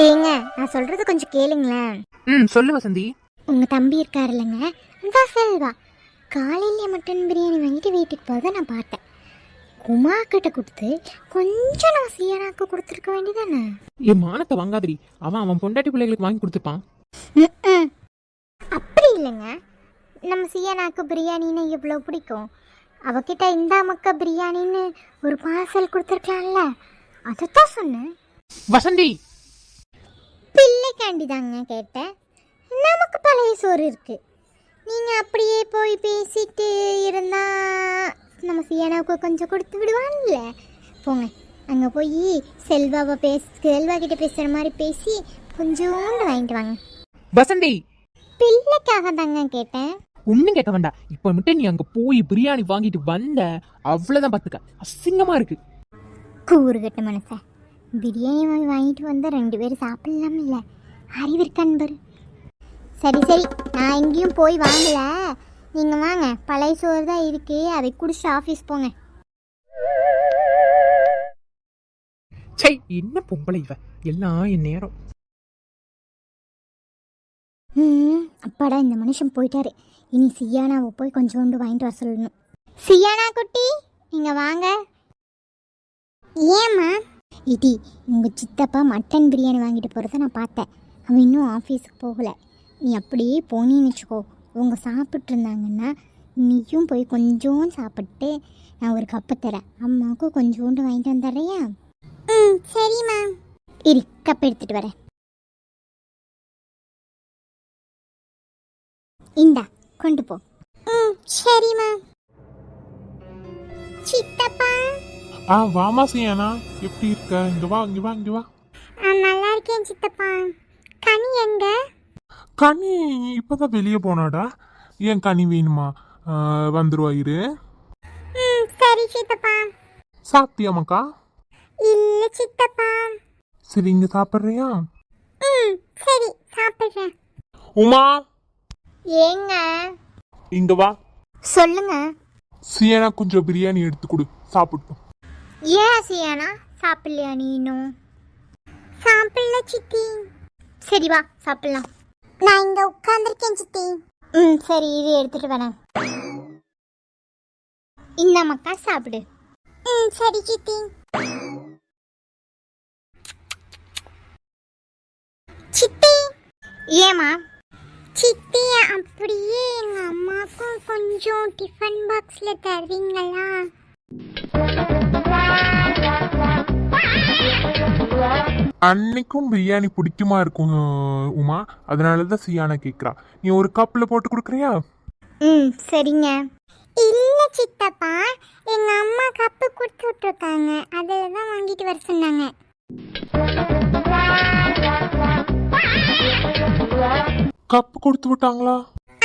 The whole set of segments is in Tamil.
ஏங்க, நான் சொல்றது கொஞ்சம் கேளுங்களேன். சொல்லு வசந்தி. உங்க தம்பி இருக்காரு இல்லைங்க, இந்த செல்வா காலையில மட்டன் பிரியாணி வாங்கிட்டு வீட்டுக்கு போகிறத நான் பார்த்தேன். உமா கிட்ட கொடுத்து கொஞ்சம் நம்ம சியானாக்கு கொடுத்துருக்க வேண்டியதானே. என் மானத்தை வாங்காதடி. அவன் பொண்டாட்டி பிள்ளைகளுக்கு வாங்கி கொடுத்துப்பான். அப்படி இல்லைங்க, நம்ம சியானாக்கு பிரியாணின்னு எவ்வளோ பிடிக்கும். அவகிட்ட இந்த மக்கா பிரியாணின்னு ஒரு பார்சல் கொடுத்துருக்கலாம்ல, அதைத்தான் சொன்னேன். வசந்தி, பிள்ளைக்காண்டி தாங்க கேட்டேன். நமக்கு பழைய சோறு இருக்கு. நீங்கள் அப்படியே போய் பேசிட்டு இருந்தா நம்ம சியானாவுக்கு கொஞ்சம் கொடுத்து விடுவான்ல. போங்க, அங்கே போய் செல்வா கிட்ட பேசுகிற மாதிரி பேசி கொஞ்சோண்டு வாங்கிட்டு வாங்க. வசந்தி, பிள்ளைக்காக தாங்க கேட்டேன். ஒன்னும் கேட்க வேண்டாம். இப்ப மட்டும் நீ அங்க போய் பிரியாணி வாங்கிட்டு வந்த அவ்வளவுதான். பாத்துக்க, அசிங்கமா இருக்கு. கூறுகட்ட மனச, பிரியாணி வாங்கிட்டு வந்தா 2 பேரும் சாப்பிடலாம் இல்ல, அறிவிற்கன்பர். சரி சரி, நான் எங்கேயும் போய் வாங்கல, நீங்க வாங்க. பழைய சோறு தான் இருக்கு, அதை குடிச்சு ஆஃபீஸ் போங்க. சை, என்ன பொம்பளை இவ, எல்லாம் என் நேரம். அப்பாடா, இந்த மனுஷன் போயிட்டாரு. இனி சியானாவை போய் கொஞ்சோண்டு வாங்கிட்டு வர சொல்லணும். சியானா குட்டி, நீங்க வாங்க. ஏம்மா? இடி, உங்கள் சித்தப்பா மட்டன் பிரியாணி வாங்கிட்டு போகிறத நான் பார்த்தேன். அவன் இன்னும் ஆஃபீஸுக்கு போகலை. நீ அப்படியே போனேன்னு வச்சுக்கோ, அவங்க சாப்பிட்டு இருந்தாங்கன்னா நீயும் போய் கொஞ்சோண்டு சாப்பிட்டு நான் ஒரு கப்பை தரேன். அம்மாவுக்கும் கொஞ்சோண்டு வாங்கிட்டு வந்துடுறியா? சரிம்மா. இரு, கப் எடுத்துகிட்டு வரேன். இந்தா, கொண்டு போ. சரிம்மா. சித்தப்பா. வாமா சியானா, எப்படி இருக்க? இங்க வா இங்க வா இங்க வா. நல்லா இருக்கேன் சித்தப்பா. கனி எங்க? கனி இப்பதான் வெளியே போனாடா. ஏன் கனி வேணுமா? வந்துருவா இரு. சரி சித்தப்பா. சாப்பிட்டியாமாக்கா? இல்ல சித்தப்பா. சரி, இங்க சாப்பிட்றியா? சரி, சாப்பிடுறேன். உமா, ஏங்க? இங்க வா. சொல்லுங்க. சியானா கொஞ்சம் பிரியாணி எடுத்து கொடு, சாப்பிட்டோம். ஏன் சியானா சாப்பிடலையா? நீனும் சாப்பிடல சித்தி. சரி வா, சாப்பிடலாம். நான் இங்க உட்கார்ந்துருக்கேன் சித்தி. சரி, இது எடுத்துட்டு வரேன். இந்த மக்கா சாப்பிடு. சரி சித்தி. சித்தி. ஏமா? சித்தி, அப்படியே எங்க அம்மாக்கும் கொஞ்சம் டிஃபன் பாக்ஸ்ல தருவீங்களா? அன்னைக்கும் பிரியாணி பிடிக்குமா இருக்கும் உமா, அதனாலதான் சியானா கேக்குறா. நீ ஒரு கப்ல போட்டு கொடுக்குறியா? சரிங்க. இல்ல சித்தப்பா, எங்க அம்மா கப்பு கொடுத்து விட்டுருக்காங்க, அதில் தான் வாங்கிட்டு வர சொன்னாங்க. கப்பு கொடுத்து விட்டாங்களா?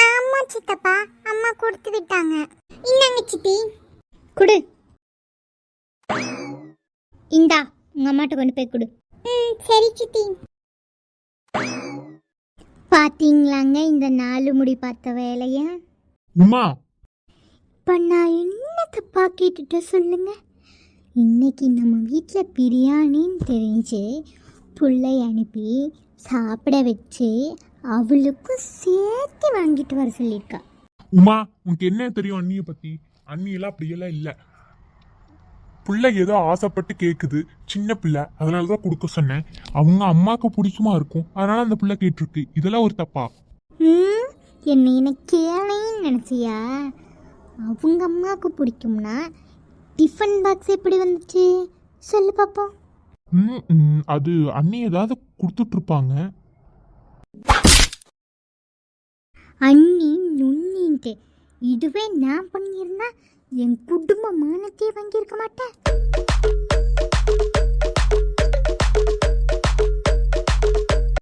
ஆமா சித்தப்பா, அம்மா கொடுத்து விட்டாங்க. இந்தாங்க சித்தி. குடு. இந்தா, உங்க அம்மாட்ட கொண்டு போய் கொடு. சரி சித்தி. பாத்தீங்களாங்க இந்த 4 முடி பார்த்த வேலைய? உமா, இப்ப நான் என்ன தப்பா கேட்டுட்ட சொல்லுங்க? இன்னைக்கு நம்ம வீட்டில் பிரியாணின்னு தெரிஞ்சு பிள்ளை அனுப்பி சாப்பிட வச்சு அவளுக்கும் சேர்த்து வாங்கிட்டு வர சொல்லியிருக்கா. உமா, உனக்கு என்ன தெரியும் அண்ணிய பத்தி? அண்ணியெல்லாம் அப்படியெல்லாம் இல்லை. பிள்ளை ஏதோ ஆசைப்பட்டு கேட்குது, சின்ன பிள்ளை, அதனாலதான் கொடுக்க சொன்னேன். அவங்க அம்மாவுக்கு பிடிக்குமா இருக்கும், அதனால அந்த பிள்ளை கேட்டிருக்கு. இதெல்லாம் ஒரு தப்பா? என்ன கேளைன்னு நினைச்சியா? அவங்க அம்மாவுக்கு பிடிக்கும்னா டிஃபன் பாக்ஸ் எப்படி வந்துச்சு சொல்லு பாப்போம். அது அண்ணி ஏதாவது கொடுத்துட்டு இருப்பாங்க. அண்ணி நுண்ணின்ட்டு இதுவே நான் பண்ணியிருந்தா என் குடும்ப மானத்தையே வாங்கியிருக்க மாட்டேன்.